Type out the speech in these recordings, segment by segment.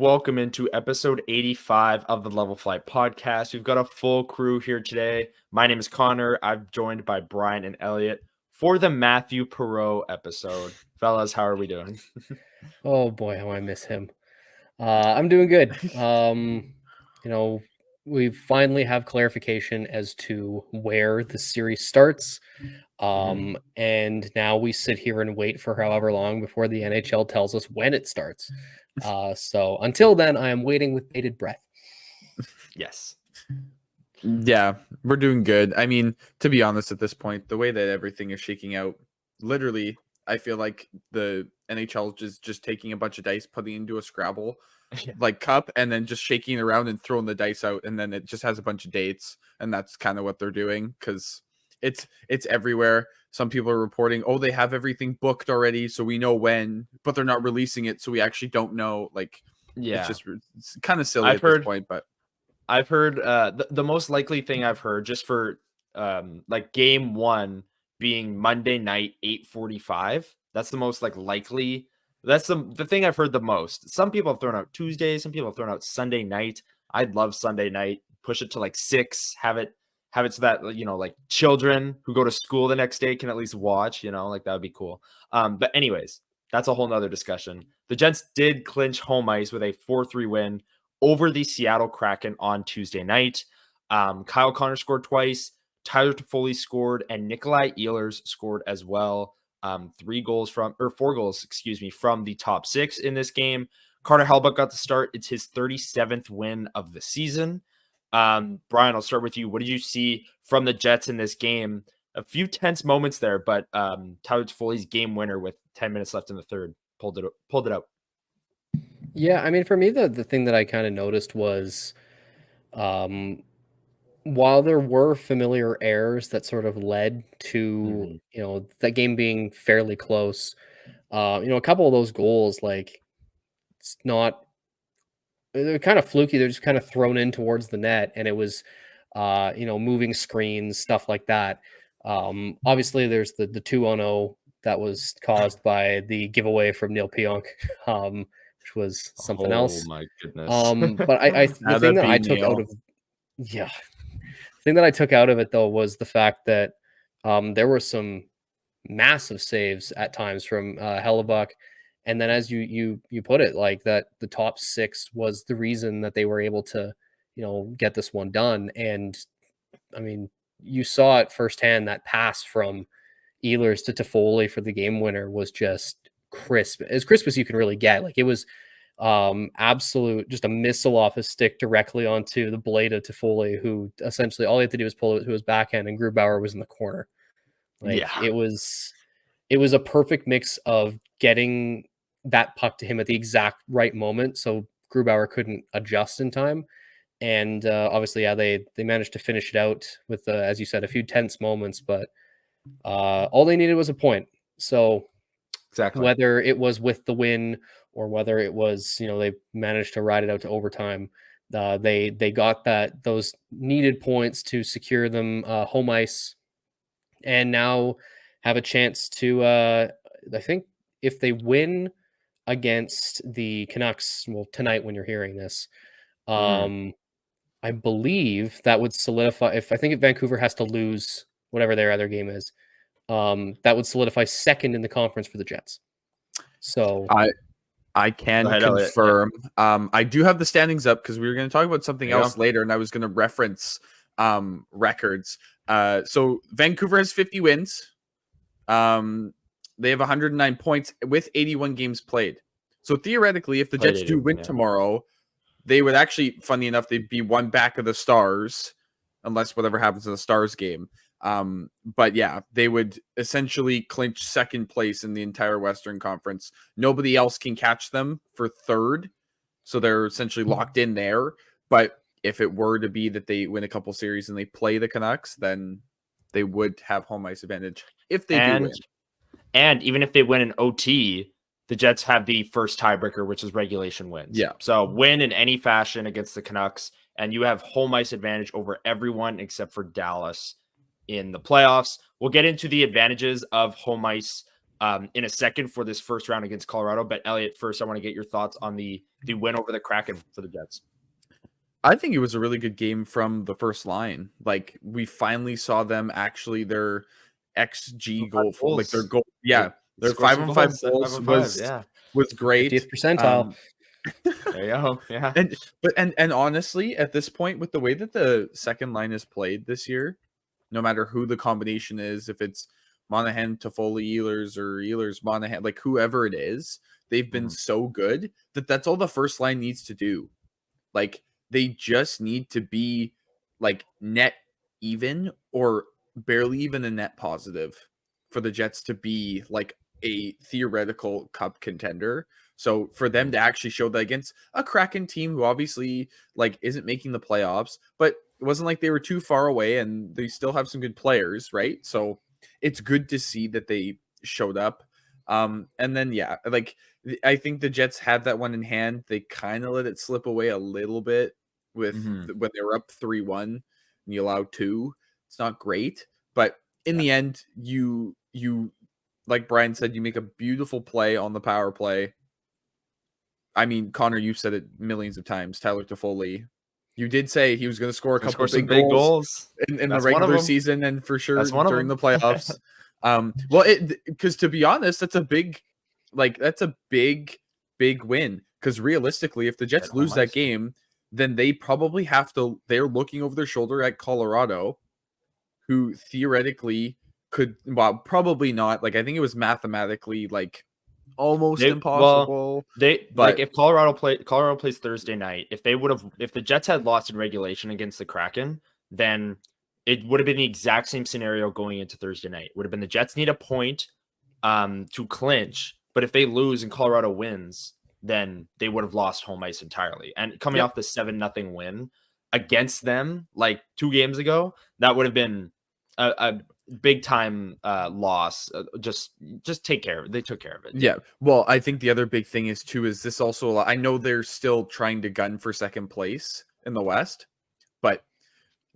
welcome into episode 85 of the Level Flight podcast. We've got a full crew here today. My name is Connor. I'm joined by Brian and Elliott for the Matthew Perot episode. Fellas, how are we doing? Oh boy, how I miss him. I'm doing good. We finally have clarification as to where the series starts. And now we sit here and wait for however long before the NHL tells us when it starts. So until then, I am waiting with bated breath. Yes. Yeah, we're doing good. I mean, to be honest, at this point, the way that everything is shaking out, literally, I feel like the NHL is just taking a bunch of dice, putting into a Scrabble like cup, and then just shaking it around and throwing the dice out, and then it just has a bunch of dates, and that's kind of what they're doing because it's everywhere. Some people are reporting, oh, they have everything booked already, so we know when, but they're not releasing it, so we actually don't know. Like, it's kind of silly this point, but. I've heard the most likely thing I've heard just for like game one being Monday night 8:45. That's the most likely. That's the thing I've heard the most. Some people have thrown out Tuesday. Some people have thrown out Sunday night. I'd love Sunday night. Push it to 6. Have it so that children who go to school the next day can at least watch. That would be cool. But anyways, that's a whole nother discussion. The Jets did clinch home ice with a 4-3 win over the Seattle Kraken on Tuesday night. Kyle Connor scored twice, Tyler Toffoli scored, and Nikolai Ehlers scored as well. 4 goals from the top 6 in this game. Carter Hellebuyck got the start. It's his 37th win of the season. Brian, I'll start with you. What did you see from the Jets in this game? A few tense moments there, but Tyler Toffoli's game winner with 10 minutes left in the third pulled it out. Yeah, I mean, for me, the thing that I kind of noticed was, while there were familiar errors that sort of led to, that game being fairly close, a couple of those goals, they're kind of fluky. They're just kind of thrown in towards the net, and it was, moving screens, stuff like that. Obviously, there's the 2-0 that was caused by the giveaway from Neil Pionk. Which was something else. Oh my goodness. But the thing that I took out of it though was the fact that there were some massive saves at times from Hellebuyck, and then as you put it, like that the top 6 was the reason that they were able to get this one done. And I mean, you saw it firsthand. That pass from Ehlers to Toffoli for the game winner was just crisp as you can really get. Like, it was absolute, just a missile off his stick directly onto the blade of Toffoli, who essentially all he had to do was pull it to his backhand, and Grubauer was in the corner. It was a perfect mix of getting that puck to him at the exact right moment, so Grubauer couldn't adjust in time. And obviously, they managed to finish it out with, as you said, a few tense moments, but all they needed was a point. So exactly, whether it was with the win or whether it was, they managed to ride it out to overtime, they got those needed points to secure them home ice, and now have a chance to, I think if they win against the Canucks, well, tonight when you're hearing this, I believe that would solidify, I think if Vancouver has to lose whatever their other game is, that would solidify second in the conference for the Jets. So I can confirm. I do have the standings up because we were going to talk about something else later, and I was going to reference records. So Vancouver has 50 wins. They have 109 points with 81 games played. So theoretically, if the Jets do win tomorrow, they would actually, funny enough, they'd be one back of the Stars, unless whatever happens in the Stars game. But yeah, they would essentially clinch second place in the entire Western Conference. Nobody else can catch them for third, so they're essentially locked in there. But if it were to be that they win a couple series and they play the Canucks, then they would have home ice advantage if they do win. And even if they win in OT, the Jets have the first tiebreaker, which is regulation wins. Yeah. So win in any fashion against the Canucks, and you have home ice advantage over everyone except for Dallas in the playoffs. We'll get into the advantages of home ice in a second for this first round against Colorado. But Elliott, first, I want to get your thoughts on the win over the Kraken for the Jets. I think it was a really good game from the first line. Like, we finally saw them actually their XG goal, like their goal. Yeah, their 5-on-5 goals was great. 50th percentile. There you go. Yeah. And honestly, at this point, with the way that the second line is played this year, no matter who the combination is, if it's Monahan, Toffoli, Ehlers, or Ehlers, Monahan, like whoever it is, they've been so good that that's all the first line needs to do. Like, they just need to be like net even or barely even a net positive for the Jets to be like a theoretical cup contender. So for them to actually show that against a Kraken team who obviously like isn't making the playoffs, but it wasn't like they were too far away and they still have some good players, right? So it's good to see that they showed up. And then, yeah, like I think the Jets had that one in hand. They kind of let it slip away a little bit with when they were up 3-1 and you allow 2. It's not great, but in the end, you like Brian said, you make a beautiful play on the power play. I mean, Connor, you've said it millions of times. Tyler Toffoli, you did say he was going to score a couple big goals in the regular season and for sure during the playoffs. Well, because to be honest, that's a big win. Because realistically, if the Jets lose that game, then they probably they're looking over their shoulder at Colorado, who theoretically could, well, probably not. Like, I think it was mathematically like almost impossible. Like if Colorado plays Thursday night, if the Jets had lost in regulation against the Kraken, then it would have been the exact same scenario going into Thursday night. Would have been the Jets need a point to clinch, but if they lose and Colorado wins, then they would have lost home ice entirely. And coming off the 7-0 win against them like 2 games ago, that would have been a big time loss. Just take care of it. They took care of it. Yeah. Well, I think the other big thing is this also, I know they're still trying to gun for second place in the West, but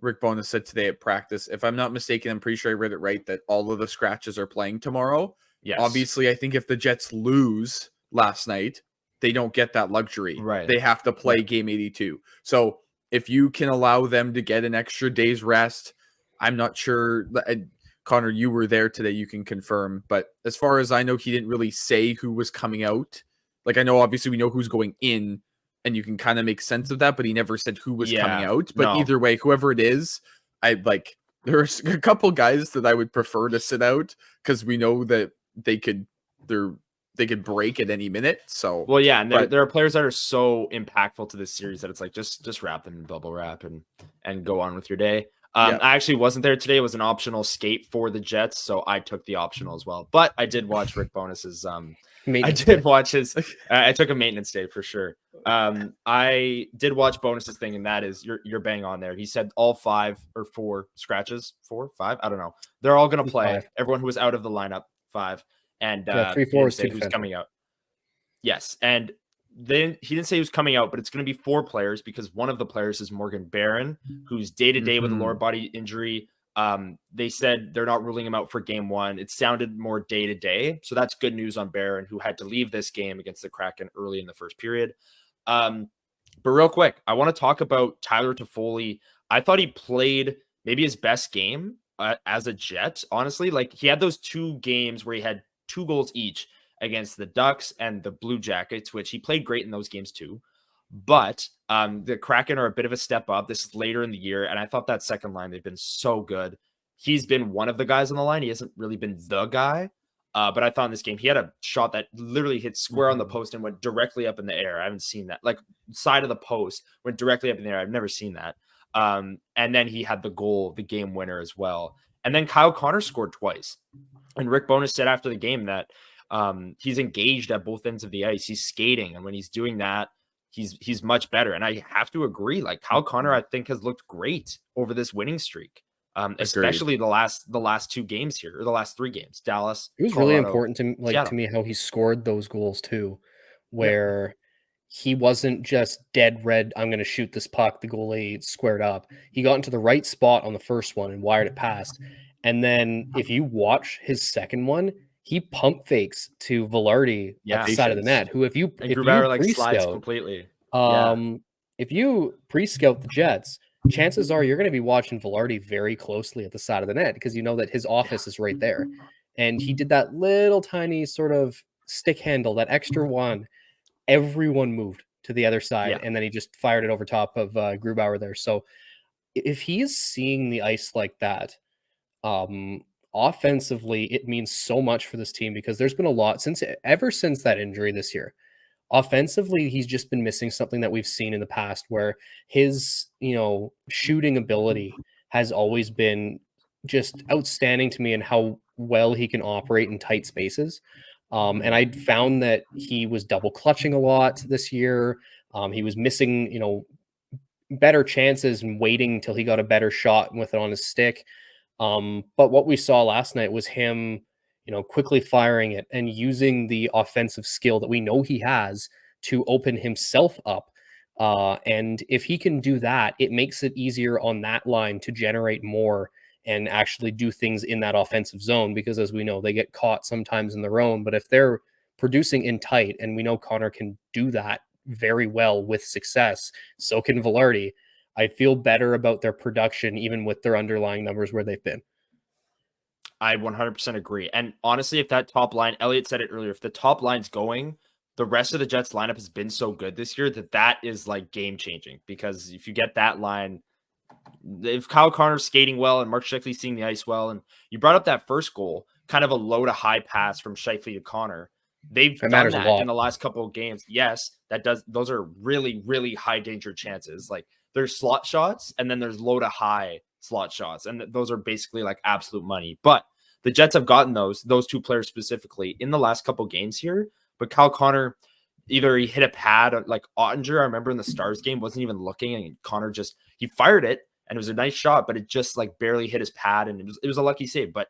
Rick Bowness said today at practice, if I'm not mistaken, I'm pretty sure I read it right, that all of the scratches are playing tomorrow. Yes. Obviously, I think if the Jets lose last night, they don't get that luxury. Right. They have to play game 82. So if you can allow them to get an extra day's rest, I'm not sure. Connor, you were there today. You can confirm. But as far as I know, he didn't really say who was coming out. Like, I know, obviously, we know who's going in, and you can kind of make sense of that, but he never said who was coming out. But either way, whoever it is, there's a couple guys that I would prefer to sit out because we know that they could break at any minute. So, well, yeah, and there are players that are so impactful to this series that it's like just wrap them in bubble wrap and go on with your day. I actually wasn't there today. It was an optional skate for the Jets, so I took the optional as well. But I did watch Rick Bowness's. I took a maintenance day for sure. I did watch Bowness's thing, and that is you're bang on there. He said all 5 or 4 scratches, 4, 5, I don't know. They're all going to play. 5. Everyone who was out of the lineup, 5, and 3-4 is who's coming out. Yes, and then he didn't say he was coming out, but it's going to be 4 players because one of the players is Morgan Barron, who's day-to-day with a lower body injury. They said they're not ruling him out for game 1. It sounded more day-to-day, so that's good news on Barron, who had to leave this game against the Kraken early in the first period. But real quick, I want to talk about Tyler Toffoli. I thought he played maybe his best game as a Jet, honestly. Like, he had those 2 games where he had 2 goals each against the Ducks and the Blue Jackets, which he played great in those games too. But the Kraken are a bit of a step up. This is later in the year, and I thought that second line, they've been so good. He's been one of the guys on the line. He hasn't really been the guy. But I thought in this game, he had a shot that literally hit square on the post and went directly up in the air. I haven't seen that. Like, side of the post went directly up in the air. I've never seen that. And then he had the goal, the game winner as well. And then Kyle Connor scored twice. And Rick Bowness said after the game that he's engaged at both ends of the ice. He's skating. And when he's doing that, he's much better. And I have to agree. Like, Kyle Connor, I think, has looked great over this winning streak. Especially the last 2 games here, or the last 3 games. Dallas. It was Colorado, really important to me how he scored those goals too, where he wasn't just dead red. I'm going to shoot this puck. The goalie squared up. He got into the right spot on the first one and wired it past. And then if you watch his second one, he pump fakes to Velarde at the side of the net, who if you Grubauer like slides scout completely. If you pre-scout the Jets, chances are you're going to be watching Velarde very closely at the side of the net because you know that his office is right there. And he did that little tiny sort of stick handle, that extra one. Everyone moved to the other side, and then he just fired it over top of Grubauer there. So if he is seeing the ice like that, offensively, it means so much for this team because there's been a lot ever since that injury this year. Offensively, he's just been missing something that we've seen in the past where his, shooting ability has always been just outstanding to me and how well he can operate in tight spaces. And I found that he was double clutching a lot this year. He was missing, better chances and waiting until he got a better shot with it on his stick. But what we saw last night was him, quickly firing it and using the offensive skill that we know he has to open himself up. And if he can do that, it makes it easier on that line to generate more and actually do things in that offensive zone, because as we know, they get caught sometimes in their own. But if they're producing in tight, and we know Connor can do that very well with success, so can Velarde, I feel better about their production, even with their underlying numbers where they've been. I 100% agree. And honestly, if that top line, Elliott said it earlier, if the top line's going, the rest of the Jets lineup has been so good this year that is like game changing, because if you get that line, if Kyle Connor's skating well and Mark Scheifele's seeing the ice well, and you brought up that first goal, kind of a low to high pass from Scheifele to Connor. They've done that in the last couple of games. Yes, those are really, really high danger chances. Like there's slot shots and then there's low to high slot shots. And those are basically like absolute money. But the Jets have gotten those two players specifically in the last couple of games here. But Kyle Connor, either he hit a pad like Ottinger, I remember in the Stars game, wasn't even looking, and Connor he fired it and it was a nice shot, but it just like barely hit his pad, and it was a lucky save. But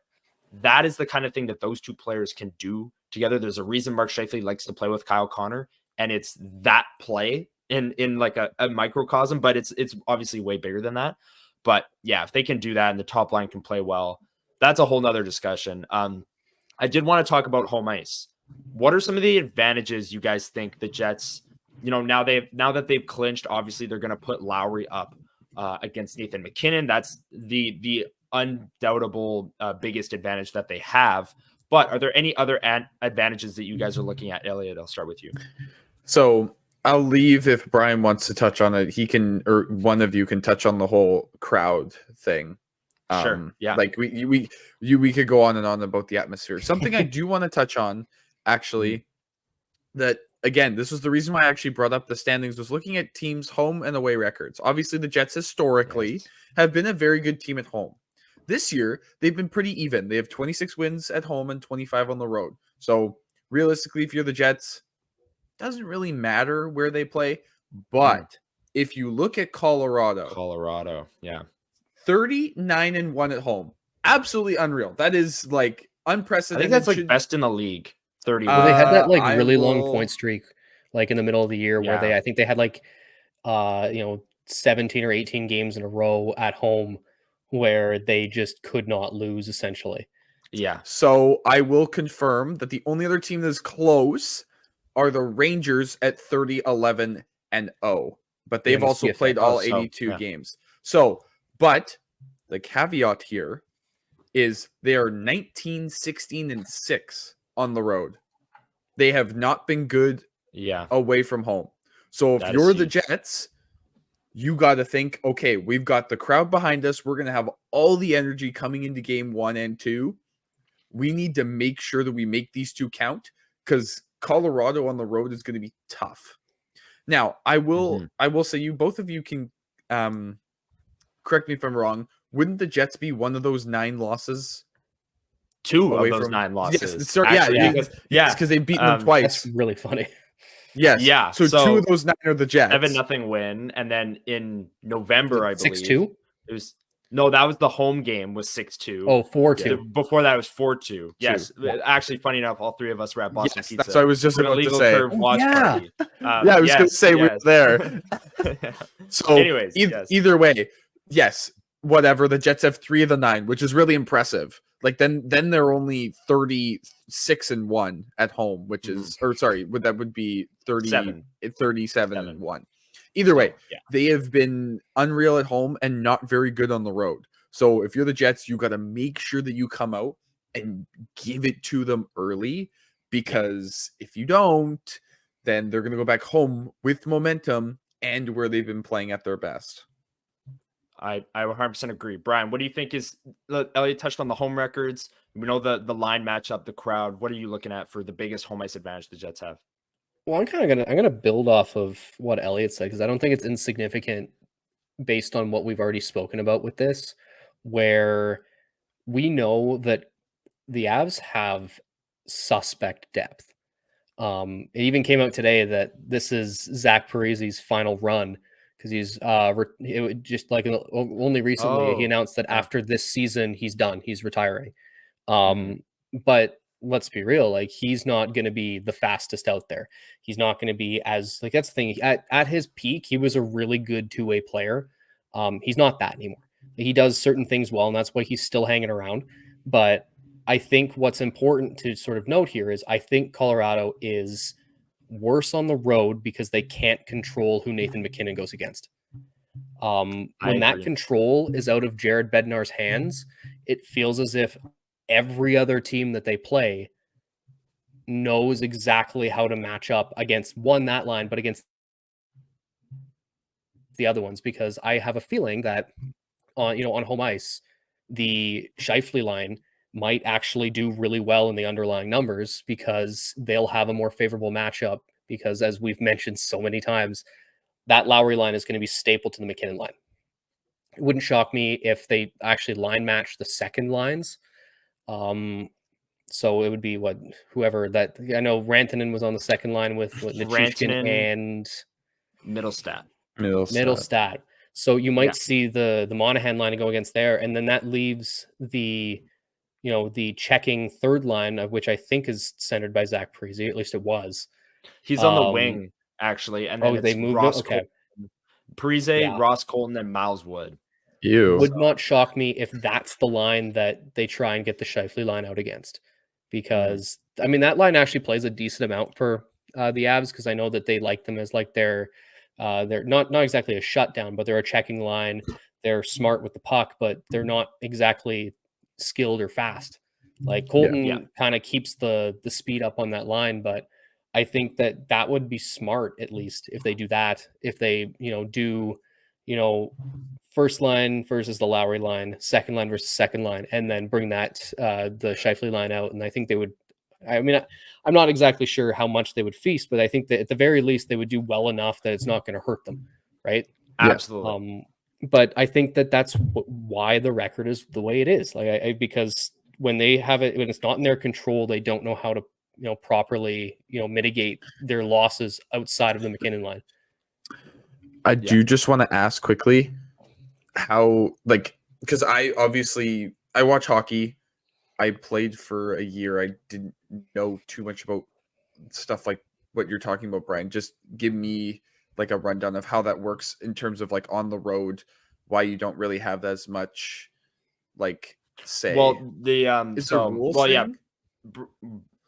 that is the kind of thing that those two players can do together. There's a reason Mark Scheifele likes to play with Kyle Connor, and it's that play in like a microcosm, but it's obviously way bigger than that. But yeah, if they can do that and the top line can play well, that's a whole nother discussion. I did want to talk about home ice. What are some of the advantages you guys think the Jets, now that they've clinched, obviously they're going to put Lowry up against Nathan McKinnon. That's the undoubtable biggest advantage that they have. But are there any other advantages that you guys are looking at? Elliott, I'll start with you. So I'll leave if Brian wants to touch on it. He can, or one of you can touch on the whole crowd thing. Sure. Yeah. Like we could go on and on about the atmosphere. Something I do want to touch on, actually, that again, this was the reason why I actually brought up the standings, was looking at teams' home and away records. Obviously, the Jets historically have been a very good team at home. This year, they've been pretty even. They have 26 wins at home and 25 on the road. So realistically, if you're the Jets, doesn't really matter where they play. But if you look at Colorado, yeah, 39-1 at home, absolutely unreal. That is like unprecedented. I think that's like best in the league. 30. Well, they had that like really long point streak, like in the middle of the year, where I think they had like 17 or 18 games in a row at home where they just could not lose, essentially. Yeah. So I will confirm that the only other team that's close are the Rangers at 30-11-0, but they've also played all 82 games. So, but the caveat here is they are 19-16-6 on the road. They have not been good away from home. So if you're the Jets, you got to think, okay, we've got the crowd behind us. We're going to have all the energy coming into game 1 and 2. We need to make sure that we make these two count, because Colorado on the road is going to be tough. Now, I will say, both of you can correct me if I'm wrong. Wouldn't the Jets be one of those 9 losses? 2 of those 9 losses. Yes, because they've beaten them twice. That's really funny. Yes. Yeah. So 2 of those 9 are the Jets. 7-0 win, and then in November, I believe 6-2. It was that was the home game was 6-2. Oh, 4-2. Before that was 4-2. Yes. Yeah. Actually, funny enough, all 3 of us were at Boston Pizza. That's what I was just about to say. Party. I was going to say we were there. So, anyways, either way, yes, whatever. The Jets have 3 of the 9, which is really impressive. Like then they're only 36-1 at home, which is that would be 37-1. Either way, they have been unreal at home and not very good on the road. So if you're the Jets, you got to make sure that you come out and give it to them early, because if you don't, then they're going to go back home with momentum and where they've been playing at their best. I 100% agree. Brian, what do you think is Elliott touched on the home records. We know the line matchup, the crowd. What are you looking at for the biggest home ice advantage the Jets have? Well, I'm gonna build off of what Elliott said, because I don't think it's insignificant based on what we've already spoken about with this, where we know that the Avs have suspect depth. It even came out today that this is Zach Parise's final run, because he's just like only recently he announced that after this season he's done, he's retiring. But let's be real, like he's not going to be the fastest out there. He's not going to be as like, that's the thing, at his peak he was a really good two-way player. He's not that anymore. He does certain things well, and that's why he's still hanging around. But I think what's important to sort of note here is I think Colorado is worse on the road because they can't control who Nathan MacKinnon goes against. When that control is out of Jared Bednar's hands, it feels as if every other team that they play knows exactly how to match up against that line, but against the other ones, because I have a feeling that on home ice, the Scheifele line might actually do really well in the underlying numbers because they'll have a more favorable matchup, because as we've mentioned so many times, that Lowry line is going to be staple to the MacKinnon line. It wouldn't shock me if they actually line match the second lines. So it would be whoever that, I know Rantanen was on the second line with Nichushkin and Middlestat. So you might see the Monahan line go against there, and then that leaves the checking third line, of which I think is centered by Zach Parise. At least it was. He's on the wing actually, and then they moved Ross okay. Parise, Ross Colton, and Miles Wood. Would not shock me if that's the line that they try and get the Scheifele line out against, because I mean that line actually plays a decent amount for the Avs, because I know that they like them as like they're not exactly a shutdown, but they're a checking line. They're smart with the puck, but they're not exactly skilled or fast. Like Colton kind of keeps the speed up on that line, but I think that would be smart, at least if they do that. If they do first line versus the Lowry line, second line versus second line, and then bring that the Scheifele line out, and I think they would. I mean, I'm not exactly sure how much they would feast, but I think that at the very least they would do well enough that it's not going to hurt them, right? Absolutely. But I think that's why the record is the way it is. Like because when they have it, when it's not in their control, they don't know how to properly mitigate their losses outside of the MacKinnon line. I do just want to ask quickly how, because I watch hockey. I played for a year. I didn't know too much about stuff like what you're talking about, Brian. Just give me like a rundown of how that works in terms of like on the road, why you don't really have as much say. Well,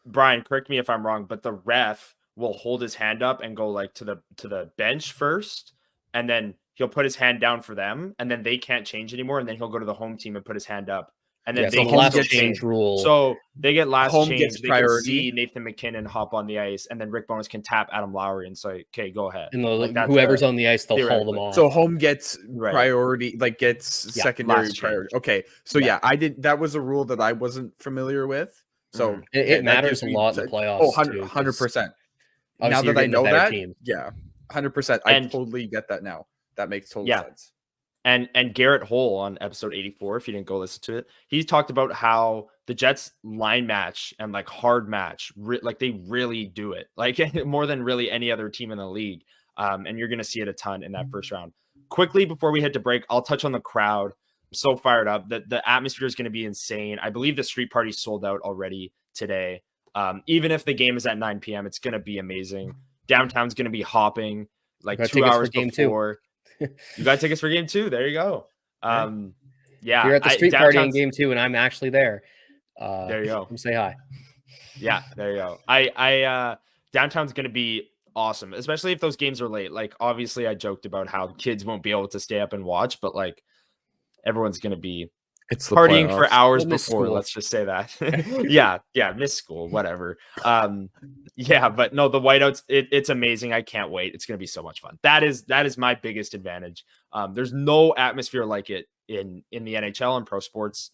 Brian, correct me if I'm wrong, but the ref will hold his hand up and go like to the bench first, and then he'll put his hand down for them, and then they can't change anymore, and then he'll go to the home team and put his hand up, and then they last change rule. So they get last home change. Gets they priority. can see Nathan MacKinnon hop on the ice, and then Rick Bowness can tap Adam Lowry and say, "Okay, go ahead." And whoever's on the ice, they'll haul them off. So home gets priority, gets secondary priority. Okay, so that was a rule that I wasn't familiar with. So it matters a lot in the playoffs. Oh, 100%. Now that I know that, 100%. I totally get that now. That makes total sense. And Garrett Hole on episode 84, if you didn't go listen to it, he talked about how the Jets line match and hard match, they really do it, more than really any other team in the league. And you're going to see it a ton in that first round. Quickly, before we head to break, I'll touch on the crowd. I'm so fired up. The atmosphere is going to be insane. I believe the street party sold out already today. Even if the game is at 9 p.m., it's going to be amazing. Downtown's going to be hopping 2 hours before. You got tickets for game 2. There you go. You're at the street party in game 2, and I'm actually there. There you go. Come say hi. Yeah, there you go. I downtown's going to be awesome, especially if those games are late. Like, obviously I joked about how kids won't be able to stay up and watch, but like everyone's going to be partying for hours before. School. Let's just say that. yeah, miss school, whatever. Yeah, but no, the whiteouts, it's amazing. I can't wait. It's going to be so much fun. That is my biggest advantage. There's no atmosphere like it in the NHL and pro sports.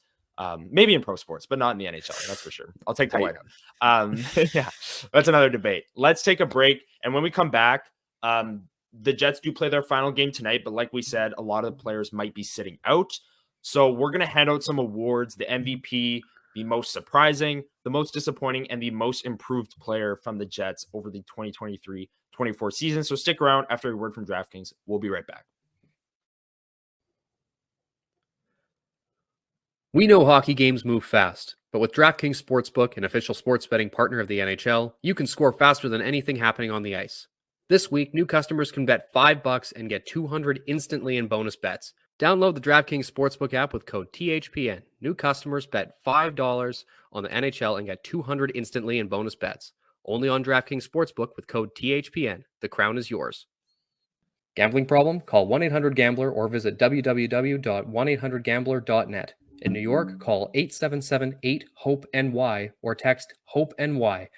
Maybe in pro sports, but not in the NHL. That's for sure. I'll take the whiteout. Yeah, that's another debate. Let's take a break. And when we come back, the Jets do play their final game tonight, but like we said, a lot of the players might be sitting out. So we're going to hand out some awards, the MVP, the most surprising, the most disappointing, and the most improved player from the Jets over the 2023-24 season. So stick around after a word from DraftKings. We'll be right back. We know hockey games move fast, but with DraftKings Sportsbook, an official sports betting partner of the NHL, you can score faster than anything happening on the ice. This week, new customers can bet $5 and get $200 instantly in bonus bets. Download the DraftKings Sportsbook app with code THPN. New customers bet $5 on the NHL and get $200 instantly in bonus bets. Only on DraftKings Sportsbook with code THPN. The crown is yours. Gambling problem? Call 1-800-GAMBLER or visit www.1800gambler.net. In New York, call 877-8-HOPE-NY or text HOPE-NY.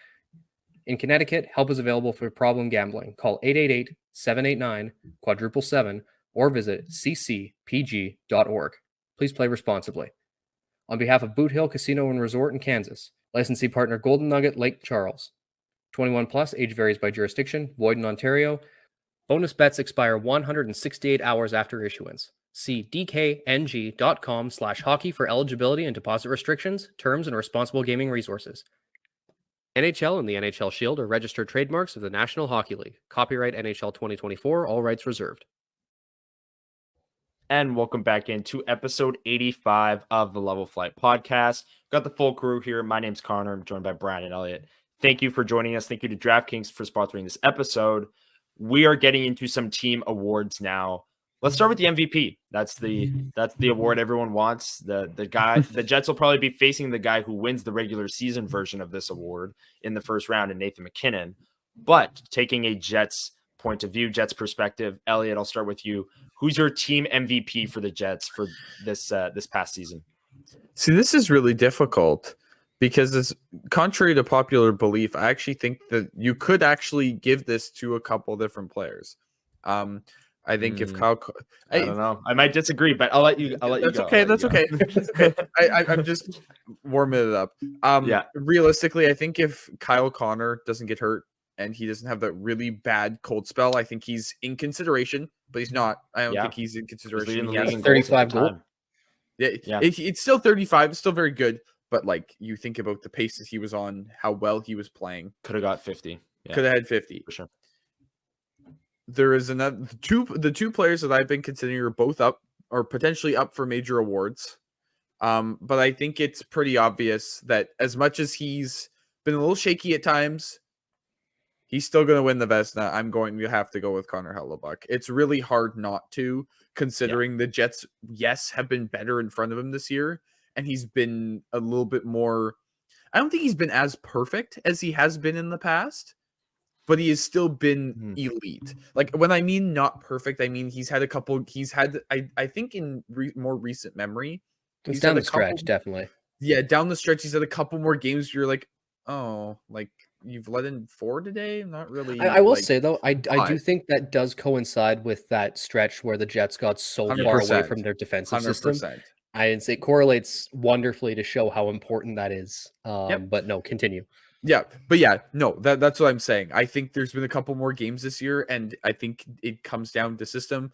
In Connecticut, help is available for problem gambling. Call 888-789-777 or visit ccpg.org. Please play responsibly. On behalf of Boot Hill Casino and Resort in Kansas, licensee partner Golden Nugget Lake Charles. 21 plus, age varies by jurisdiction, void in Ontario. Bonus bets expire 168 hours after issuance. See dkng.com/hockey for eligibility and deposit restrictions, terms, and responsible gaming resources. NHL and the NHL Shield are registered trademarks of the National Hockey League. Copyright NHL 2024, all rights reserved. And welcome back into episode 85 of the Level Flight podcast. Got the full crew here. My name's Connor. I'm joined by Brian and Elliott. Thank you for joining us. Thank you to DraftKings for sponsoring this episode. We are getting into some team awards now. Let's start with the MVP. That's the award everyone wants. The Jets will probably be facing the guy who wins the regular season version of this award in the first round, in Nathan McKinnon. But taking a Jets point of view, Jets perspective, Elliott, I'll start with you. Who's your team MVP for the Jets for this past season? See, this is really difficult because, contrary to popular belief, I actually think that you could actually give this to a couple different players. I think if Kyle, I don't know. I might disagree, but I'll let you. That's okay. That's okay. I'm just warming it up. Realistically, I think if Kyle Connor doesn't get hurt and he doesn't have that really bad cold spell, I think he's in consideration, but he's not. I don't think he's in consideration. He has 35 goals. Yeah. It's still 35. It's still very good. But like you think about the pace that he was on, how well he was playing, could have got 50. Could have had 50 for sure. There is the two players that I've been considering are both up or potentially up for major awards. But I think it's pretty obvious that as much as he's been a little shaky at times, he's still going to win the Vezina. I'm going to have to go with Connor Hellebuyck. It's really hard not to, considering the Jets, have been better in front of him this year. And he's been a little bit more, I don't think he's been as perfect as he has been in the past, but he has still been elite. Like when I mean not perfect, I mean he's had a couple, I think in more recent memory. It's down the stretch, definitely. Yeah, down the stretch, he's had a couple more games where you're like, oh, like you've let in 4 today? Not really. I will say, though, I do think that does coincide with that stretch where the Jets got so 100%, far away from their defensive 100%. System. I'd say it correlates wonderfully to show how important that is. But no, continue. Yeah, but that's what I'm saying. I think there's been a couple more games this year, and I think it comes down to system.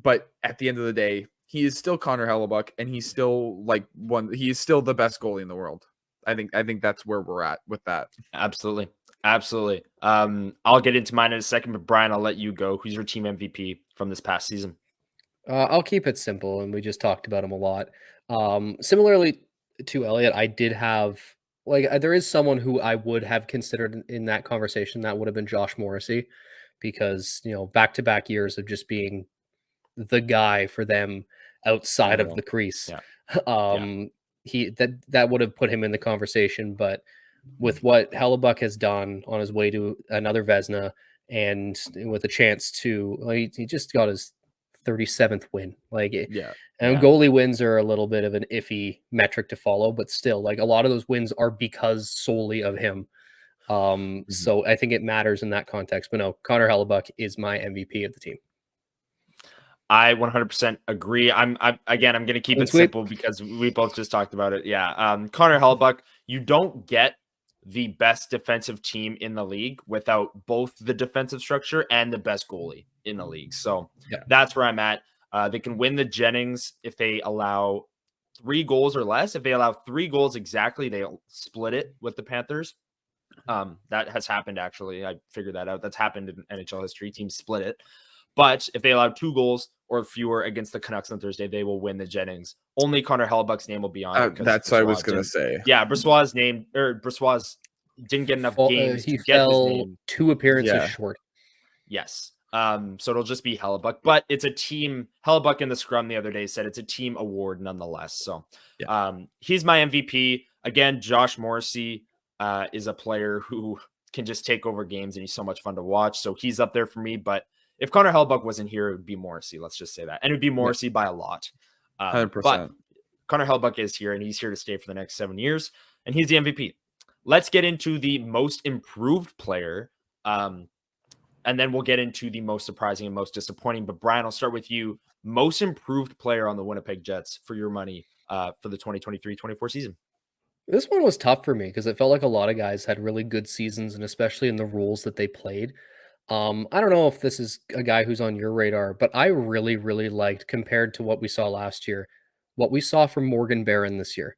But at the end of the day, he is still Connor Hellebuyck, and he's still he is still the best goalie in the world. I think that's where we're at with that. Absolutely. I'll get into mine in a second, but Brian, I'll let you go. Who's your team MVP from this past season? I'll keep it simple, and we just talked about him a lot. Similarly to Elliott, I did have there is someone who I would have considered in that conversation. That would have been Josh Morrissey, because back-to-back years of just being the guy for them outside of the crease. that would have put him in the conversation. But with what Hellebuck has done on his way to another Vezina, and with a chance to, he just got his 37th win. And goalie wins are a little bit of an iffy metric to follow, but still, like, a lot of those wins are because solely of him. So I think it matters in that context. But no, Connor Hellebuck is my MVP of the team. I 100% agree. I'm going to keep it simple because we both just talked about it. Yeah. Connor Hellebuck, you don't get the best defensive team in the league without both the defensive structure and the best goalie in the league. So that's where I'm at. They can win the Jennings if they allow 3 goals or less. If they allow 3 goals exactly, they'll split it with the Panthers. That has happened, actually. I figured that out. That's happened in NHL history. Teams split it. But if they allow 2 goals or fewer against the Canucks on Thursday, they will win the Jennings. Only Connor Hellebuck's name will be on it. That's what I was going to say. Yeah, Brossois' didn't get enough games to get his name. 2 appearances short. Yes. So it'll just be Hellebuck. But it's a team. Hellebuck in the scrum the other day said it's a team award nonetheless. So he's my MVP. Again, Josh Morrissey is a player who can just take over games, and he's so much fun to watch. So he's up there for me. But if Connor Hellebuck wasn't here, it would be Morrissey. Let's just say that. And it would be Morrissey by a lot. 100%. But Connor Hellebuck is here, and he's here to stay for the next 7 years. And he's the MVP. Let's get into the most improved player. And then we'll get into the most surprising and most disappointing. But Brian, I'll start with you. Most improved player on the Winnipeg Jets for your money for the 2023-24 season. This one was tough for me because it felt like a lot of guys had really good seasons, and especially in the roles that they played. I don't know if this is a guy who's on your radar, but I really, really liked, compared to what we saw last year, what we saw from Morgan Barron this year.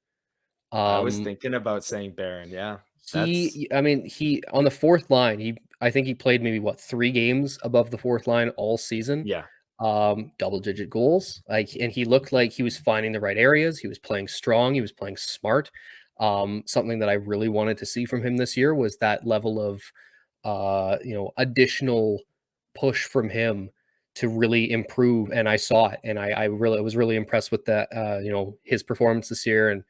I was thinking about saying Barron. Yeah. He on the 4th line, I think he played maybe 3 games above the 4th line all season. Yeah. Double-digit goals. And he looked like he was finding the right areas. He was playing strong. He was playing smart. Something that I really wanted to see from him this year was that level of additional push from him to really improve. And I saw it, and I was really impressed with that, his performance this year. And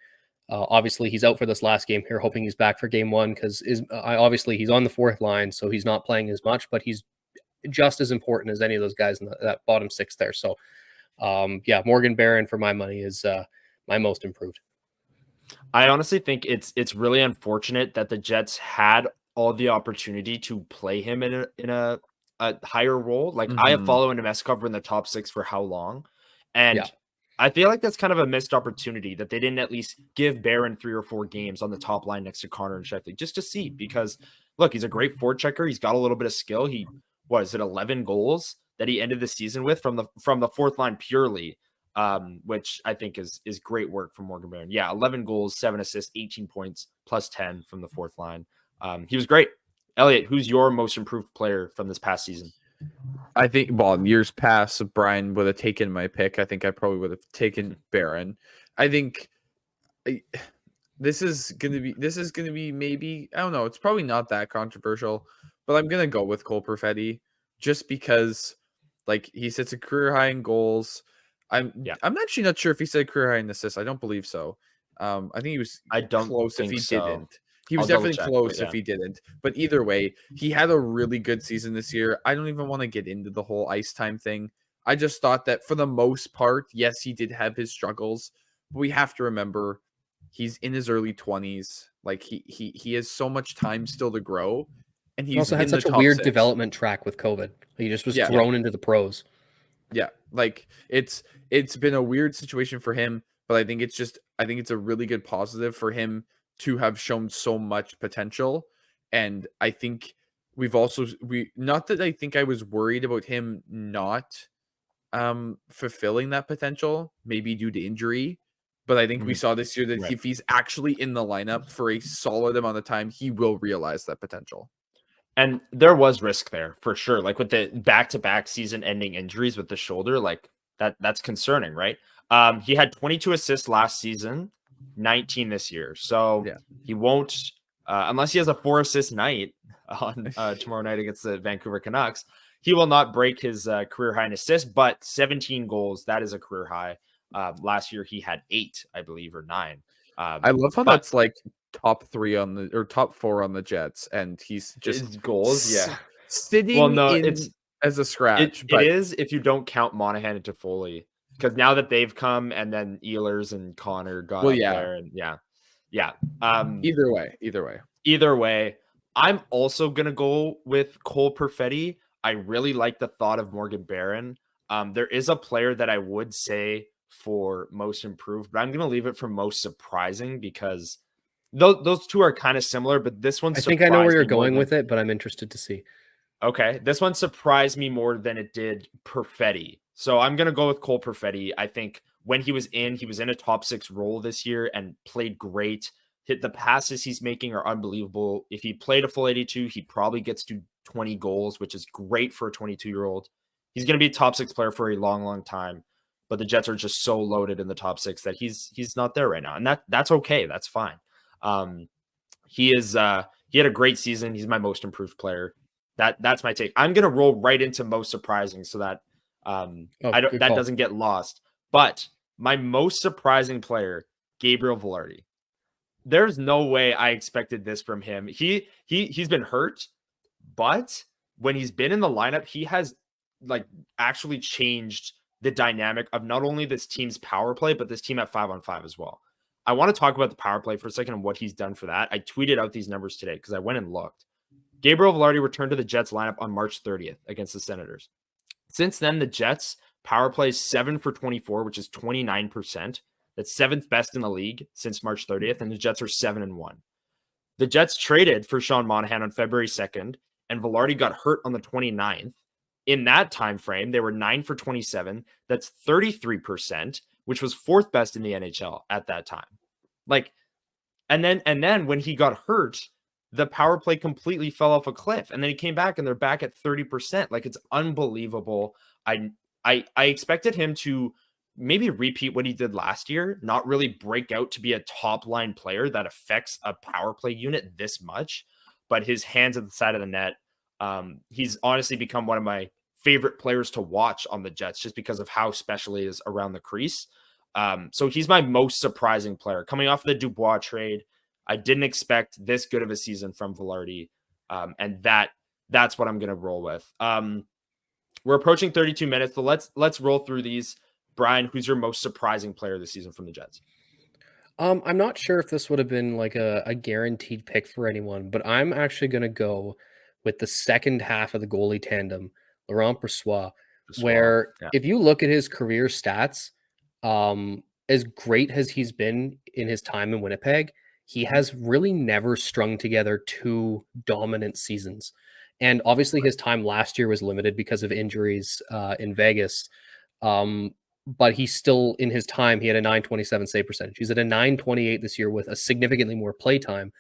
obviously he's out for this last game here, hoping he's back for game 1, because obviously he's on the 4th line, so he's not playing as much, but he's just as important as any of those guys in that bottom 6 there. So Morgan Barron for my money is my most improved. I honestly think it's really unfortunate that the Jets had all the opportunity to play him in a higher role. Like, I have followed MS cover in the top 6 for how long, and I feel like that's kind of a missed opportunity that they didn't at least give Barron 3 or 4 games on the top line next to Connor and Sheffield, just to see, because look, he's a great forechecker. He's got a little bit of skill. He 11 goals that he ended the season with from the 4th line purely, which I think is great work from Morgan Barron. Yeah, 11 goals, 7 assists, 18 points, plus 10 from the 4th line. He was great. Elliott, who's your most improved player from this past season? I think, in years past, if Brian would have taken my pick, I think I probably would have taken Barron. I think this is gonna be maybe, I don't know, it's probably not that controversial, but I'm gonna go with Cole Perfetti just because, like, he sets a career high in goals. I'm actually not sure if he set a career high in assists. I don't believe so. I think he was close if he didn't. He was definitely close if he didn't. But either way, he had a really good season this year. I don't even want to get into the whole ice time thing. I just thought that for the most part, yes, he did have his struggles, but we have to remember he's in his early 20s. Like, he has so much time still to grow. And he also had such a weird development track with COVID. He just was thrown into the pros. Yeah, like it's been a weird situation for him, but I think it's a really good positive for him to have shown so much potential. And I think not that I think I was worried about him not fulfilling that potential, maybe due to injury, but I think we saw this year that if he's actually in the lineup for a solid amount of time, he will realize that potential. And there was risk there for sure. Like, with the back-to-back season-ending injuries with the shoulder, like that's concerning, right? He had 22 assists last season, 19 this year. So he won't, unless he has a 4-assist night on tomorrow night against the Vancouver Canucks, he will not break his career high in assists, but 17 goals, that is a career high. Last year he had 8, I believe, or 9. I love how that's like top 3 on the or top 4 on the Jets, and he's just goals. Yeah. Sitting Well, no, in as a scratch. It is if you don't count Monahan and Toffoli, because now that they've come and then Ehlers and Connor got up there, and yeah. Either way, I'm also gonna go with Cole Perfetti. I really like the thought of Morgan Barron. There is a player that I would say for most improved, but I'm gonna leave it for most surprising because those two are kind of similar, but this one I think I know where you're going with it, but I'm interested to see. Okay, this one surprised me more than it did Perfetti. So I'm going to go with Cole Perfetti. I think when he was in a top 6 role this year and played great. Hit the passes he's making are unbelievable. If he played a full 82, he probably gets to 20 goals, which is great for a 22-year-old. He's going to be a top 6 player for a long, long time. But the Jets are just so loaded in the top 6 that he's not there right now. And that's okay. That's fine. He had a great season. He's my most improved player. That's my take. I'm gonna roll right into most surprising so that doesn't get lost. But my most surprising player, Gabriel Vilardi. There's no way I expected this from him. He's been hurt, but when he's been in the lineup, he has like actually changed the dynamic of not only this team's power play, but this team at 5-on-5 as well. I want to talk about the power play for a second and what he's done for that. I tweeted out these numbers today because I went and looked. Gabriel Vilardi returned to the Jets lineup on March 30th against the Senators. Since then, the Jets power play is 7 for 24, which is 29%. That's 7th best in the league since March 30th, and the Jets are 7-1. The Jets traded for Sean Monahan on February 2nd, and Vilardi got hurt on the 29th. In that time frame, they were 9 for 27. That's 33%, which was 4th best in the NHL at that time. And then when he got hurt, the power play completely fell off a cliff, and then he came back and they're back at 30%. It's unbelievable. I expected him to maybe repeat what he did last year, not really break out to be a top line player that affects a power play unit this much, but his hands at the side of the net. He's honestly become one of my favorite players to watch on the Jets just because of how special he is around the crease. So he's my most surprising player coming off of the Dubois trade. I didn't expect this good of a season from Vilardi, and that's what I'm going to roll with. We're approaching 32 minutes, so let's roll through these. Brian, who's your most surprising player this season from the Jets? I'm not sure if this would have been like a guaranteed pick for anyone, but I'm actually going to go with the second half of the goalie tandem, Laurent Brossoit, where if you look at his career stats, as great as he's been in his time in Winnipeg, he has really never strung together 2 dominant seasons. And obviously his time last year was limited because of injuries in Vegas. But he's still, in his time, he had a 927 save percentage. He's at a 928 this year with a significantly more play time.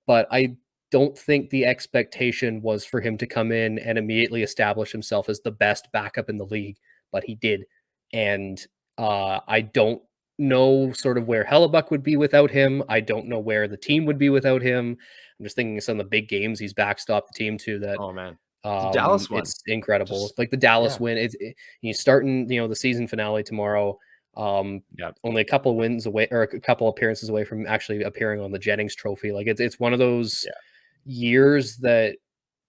But I don't think the expectation was for him to come in and immediately establish himself as the best backup in the league, but he did. And I don't know sort of where Hellebuck would be without him. I don't know where the team would be without him. I'm just thinking of some of the big games he's backstopped the team to that. Oh man, the Dallas one. It's incredible. Like the Dallas win. He's starting, the season finale tomorrow. Only a couple of wins away or a couple appearances away from actually appearing on the Jennings Trophy. Like it's one of those years that,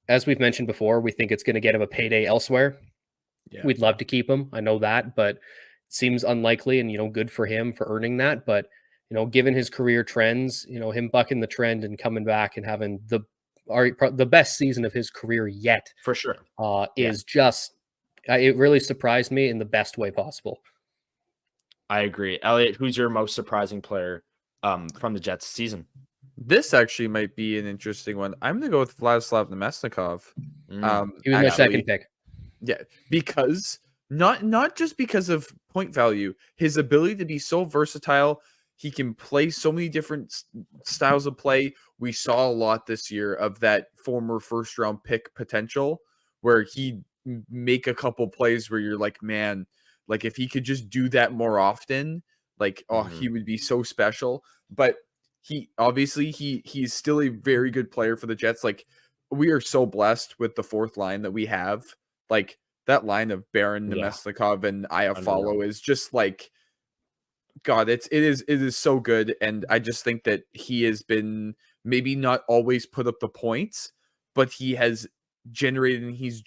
as we've mentioned before, we think it's going to get him a payday elsewhere. Yeah. We'd love to keep him. I know that, but seems unlikely, and good for him for earning that. But given his career trends, him bucking the trend and coming back and having the best season of his career yet, for sure, is just it really surprised me in the best way possible. I agree. Elliott, who's your most surprising player from the Jets season? This actually might be an interesting one. I'm going to go with Vladislav Nemesnikov. He was my second pick. Yeah, because not just because of point value, his ability to be so versatile. He can play so many different styles of play. We saw a lot this year of that former first-round pick potential where he'd make a couple plays where you're like, man, like if he could just do that more often, like, he would be so special. But he's still a very good player for the Jets. Like, we are so blessed with the fourth line that we have. Like, that line of Barron, Nemesnikov, and Iafallo is just like God, it is so good, and I just think that he has been maybe not always put up the points, but he has generated and he's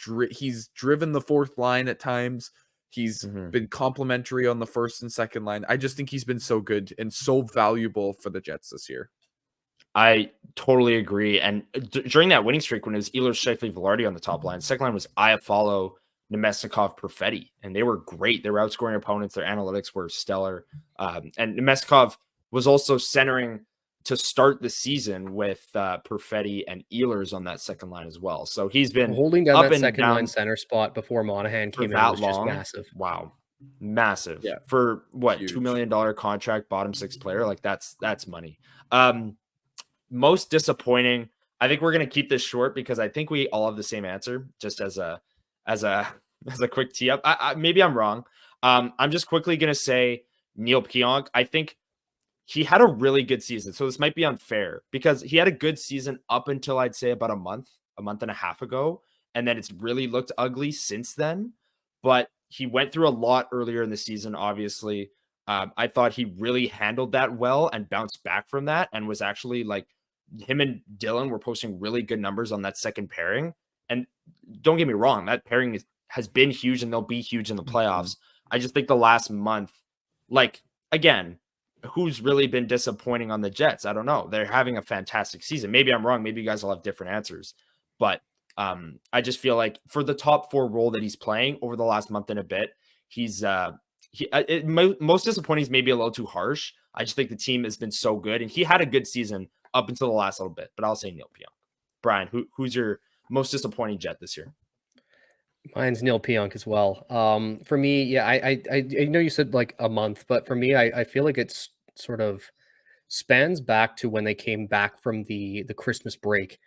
driven the fourth line at times. He's been complimentary on the first and second line. I just think he's been so good and so valuable for the Jets this year. I totally agree. And during that winning streak, when it was Ehlers, Scheifele, Velarde on the top line, second line was Iafallo, Nemesnikov, Perfetti, and they were great. They were outscoring opponents. Their analytics were stellar. And Nemesnikov was also centering to start the season with Perfetti and Ehlers on that second line as well. So he's been holding down up that and second down line center spot before Monahan came in that was long. just massive. Wow. Massive. Yeah. For what, Huge. $2 million contract, bottom six player? Like that's money. Most disappointing. I think we're going to keep this short because I think we all have the same answer, just as a quick tee up. Maybe I'm wrong. I'm just quickly going to say Neil Pionk. I think he had a really good season. So this might be unfair because he had a good season up until I'd say about a month and a half ago. And then it's really looked ugly since then. But he went through a lot earlier in the season, obviously. I thought he really handled that well and bounced back from that and was actually like, him and Dylan were posting really good numbers on that second pairing. And don't get me wrong, that pairing has been huge and they'll be huge in the playoffs. I just think the last month, like, again, who's really been disappointing on the Jets? I don't know. They're having a fantastic season. Maybe I'm wrong. Maybe you guys will have different answers. But I just feel like for the top four role that he's playing over the last month and a bit, he's most disappointing is maybe a little too harsh. I just think the team has been so good. And he had a good season up until the last little bit, but I'll say Neil Pionk. Brian, who's your most disappointing Jet this year? Mine's Neil Pionk as well. For me, yeah, I know you said like a month, but for me, I feel like it's sort of spans back to when they came back from the Christmas break.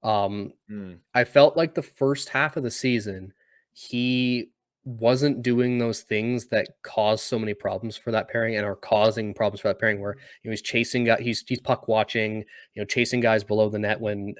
I felt like the first half of the season, he wasn't doing those things that cause so many problems for that pairing and are causing problems for that pairing where he's chasing guys, he's puck watching, chasing guys below the net when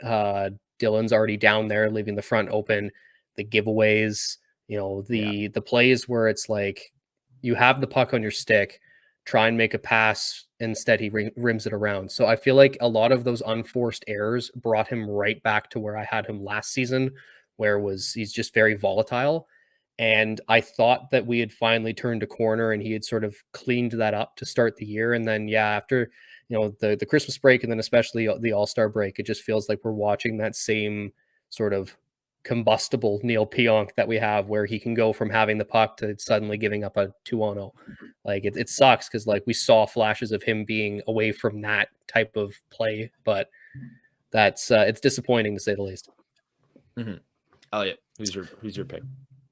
Dylan's already down there, leaving the front open, the giveaways, the plays where it's like you have the puck on your stick, try and make a pass, instead he rims it around. So I feel like a lot of those unforced errors brought him right back to where I had him last season, where he's just very volatile. And I thought that we had finally turned a corner and he had sort of cleaned that up to start the year. And then, after, the Christmas break and then especially the All-Star break, it just feels like we're watching that same sort of combustible Neil Pionk that we have, where he can go from having the puck to suddenly giving up a 2-on-0. Like it sucks because like we saw flashes of him being away from that type of play, but that's it's disappointing to say the least. Elliott, who's your pick?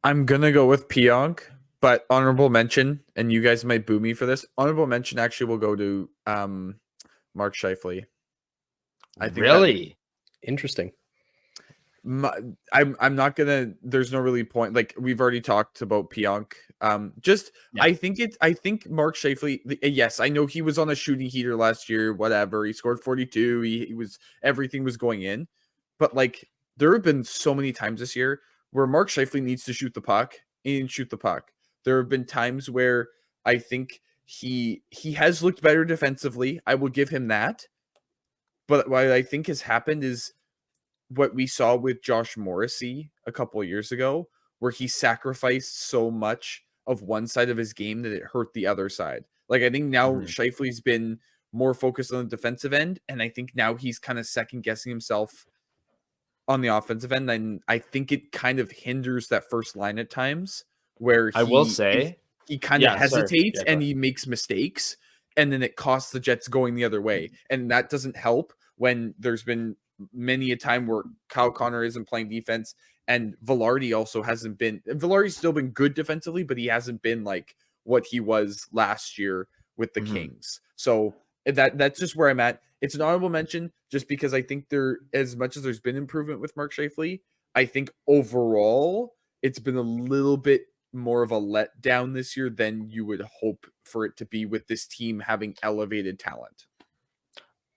I'm gonna go with Pionk, but honorable mention, and you guys might boo me for this. Honorable mention actually will go to Mark Scheifele. I think really interesting. I'm not gonna. There's no really point. Like we've already talked about Pionk. I think Mark Scheifele. Yes, I know he was on a shooting heater last year. Whatever, he scored 42. He was everything was going in, but like there have been so many times this year where Mark Scheifele needs to shoot the puck and shoot the puck. There have been times where I think he has looked better defensively. I will give him that. But what I think has happened is what we saw with Josh Morrissey a couple of years ago, where he sacrificed so much of one side of his game that it hurt the other side. Like I think now Scheifele's been more focused on the defensive end, and I think now he's kind of second guessing himself on the offensive end, and I think it kind of hinders that first line at times where I will say he kind of hesitates and he makes mistakes, and then it costs the Jets going the other way. And that doesn't help when there's been many a time where Kyle Connor isn't playing defense, and Velarde also hasn't been. Velarde's still been good defensively, but he hasn't been like what he was last year with the Kings. So that's just where I'm at. It's an honorable mention just because I think as much as there's been improvement with Mark Scheifele, I think overall it's been a little bit more of a letdown this year than you would hope for it to be with this team having elevated talent.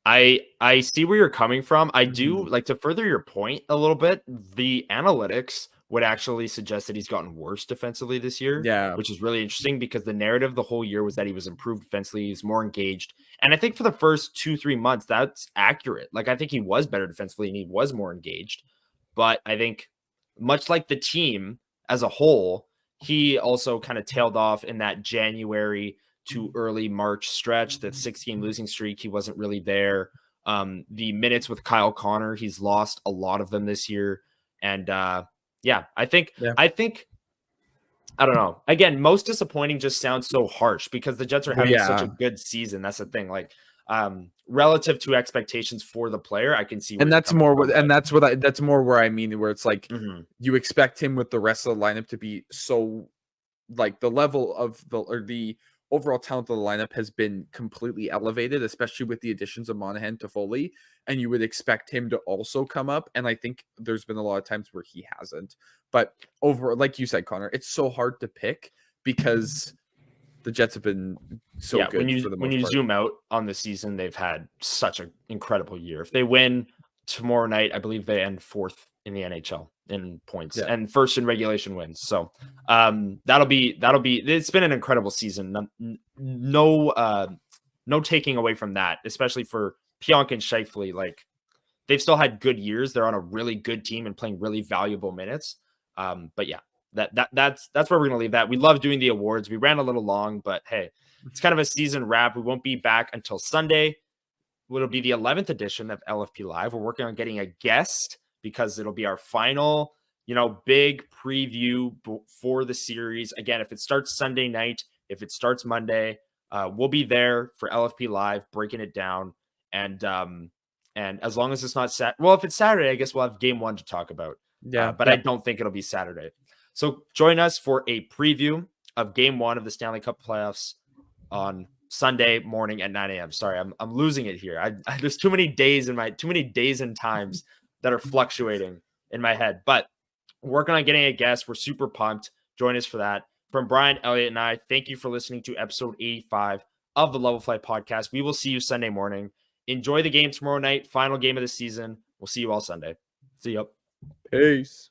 I see where you're coming from. I do like to further your point a little bit. The analytics would actually suggest that he's gotten worse defensively this year. Yeah. Which is really interesting because the narrative the whole year was that he was improved defensively, he's more engaged. And I think for the first 2-3 months, that's accurate. Like, I think he was better defensively and he was more engaged. But I think much like the team as a whole, he also kind of tailed off in that January to early March stretch, the 6-game losing streak. He wasn't really there. The minutes with Kyle Connor, he's lost a lot of them this year. And I think I don't know. Again, most disappointing just sounds so harsh because the Jets are having such a good season. That's the thing. Like, relative to expectations for the player, I can see. And that's more where I mean, where it's like you expect him with the rest of the lineup to be so, like, the level of the overall talent of the lineup has been completely elevated, especially with the additions of Monahan to Foley, and you would expect him to also come up. And I think there's been a lot of times where he hasn't. But over, like you said, Connor, it's so hard to pick because the Jets have been so good. When you zoom out on the season, they've had such an incredible year. If they win tomorrow night, I believe they end 4th in the NHL in points and 1st in regulation wins. So that'll be it's been an incredible season. No taking away from that, especially for Pionk and Scheifele. Like, they've still had good years. They're on a really good team and playing really valuable minutes. But yeah, that's where we're gonna leave that. We love doing the awards. We ran a little long, but hey, it's kind of a season wrap. We won't be back until Sunday. It'll be the 11th edition of LFP Live. We're working on getting a guest because it'll be our final, big preview for the series. Again, if it starts Sunday night, if it starts Monday, we'll be there for LFP Live, breaking it down. And as long as it's not if it's Saturday, I guess we'll have game 1 to talk about. But I don't think it'll be Saturday. So join us for a preview of game 1 of the Stanley Cup playoffs on Sunday morning at 9 a.m. Sorry, I'm losing it here. There's too many days and times that are fluctuating in my head. But we're working on getting a guest. We're super pumped. Join us for that. From Brian, Elliott, and I, thank you for listening to episode 85 of the Level Flight Podcast. We will see you Sunday morning. Enjoy the game tomorrow night. Final game of the season. We'll see you all Sunday. See you. Peace.